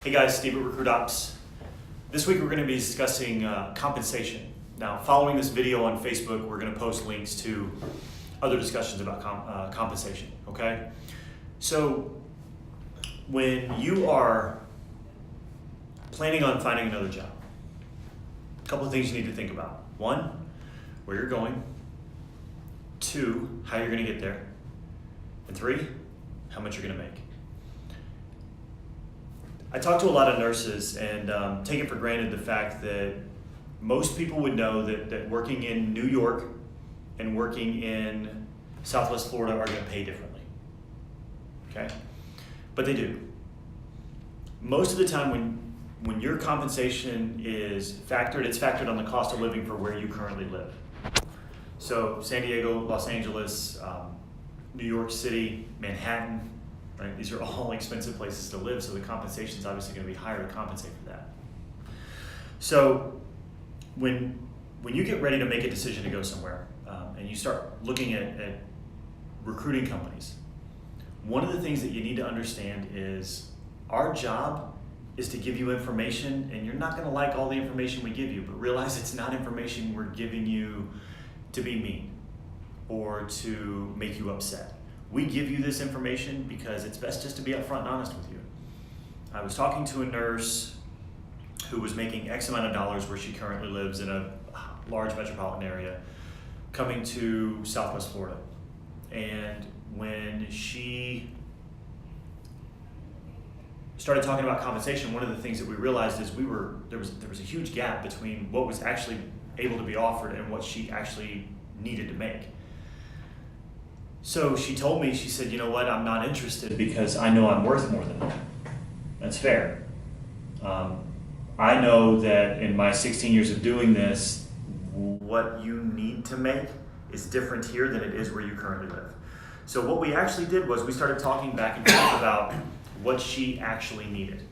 Hey guys, Steve at Recruit Ops. This week we're going to be discussing compensation. Now, following this video on Facebook, we're going to post links to other discussions about compensation, okay? So, when you are planning on finding another job, a couple of things you need to think about. One, where you're going. Two, how you're going to get there. And three, how much you're going to make. I talk to a lot of nurses and take it for granted the fact that most people would know that working in New York and working in Southwest Florida are going to pay differently, okay? But they do. Most of the time when your compensation is factored, it's factored on the cost of living for where you currently live. So San Diego, Los Angeles, New York City, Manhattan, right? These are all expensive places to live, so the compensation is obviously going to be higher to compensate for that. So when you get ready to make a decision to go somewhere and you start looking at recruiting companies, one of the things that you need to understand is our job is to give you information, and you're not going to like all the information we give you, but realize it's not information we're giving you to be mean or to make you upset. We give you this information because it's best just to be upfront and honest with you. I was talking to a nurse who was making X amount of dollars where she currently lives in a large metropolitan area, coming to Southwest Florida. And when she started talking about compensation, one of the things that we realized is there was a huge gap between what was actually able to be offered and what she actually needed to make. So she told me, she said, you know what, I'm not interested because I know I'm worth more than that. That's fair. I know that in my 16 years of doing this, what you need to make is different here than it is where you currently live. So what we actually did was we started talking back and forth about what she actually needed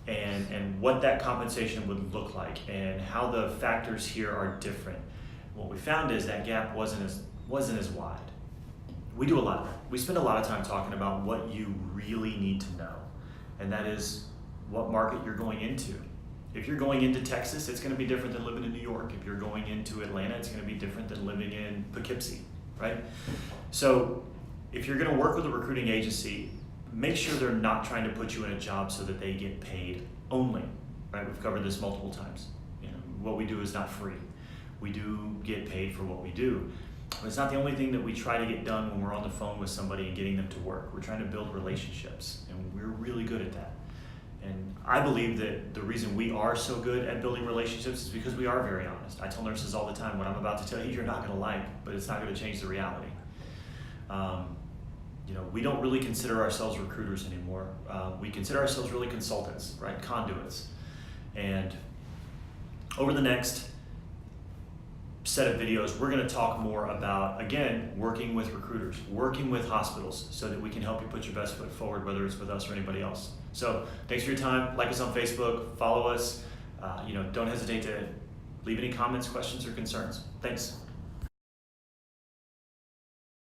and what that compensation would look like and how the factors here are different. What we found is that gap wasn't as wide. We spend a lot of time talking about what you really need to know, and that is what market you're going into. If you're going into Texas, it's going to be different than living in New York. If you're going into Atlanta, it's going to be different than living in Poughkeepsie, right? So if you're going to work with a recruiting agency, make sure they're not trying to put you in a job so that they get paid only, right? We've covered this multiple times. You know, what we do is not free. We do get paid for what we do. But it's not the only thing that we try to get done when we're on the phone with somebody and getting them to work. We're trying to build relationships, and we're really good at that. And I believe that the reason we are so good at building relationships is because we are very honest. I tell nurses all the time, what I'm about to tell you, you're not going to like, but it's not going to change the reality. We don't really consider ourselves recruiters anymore. We consider ourselves really consultants, right? Conduits. And over the next set of videos, we're going to talk more about, again, working with recruiters, working with hospitals so that we can help you put your best foot forward, whether it's with us or anybody else. So thanks for your time. Like us on Facebook, follow us. Don't hesitate to leave any comments, questions, or concerns. Thanks.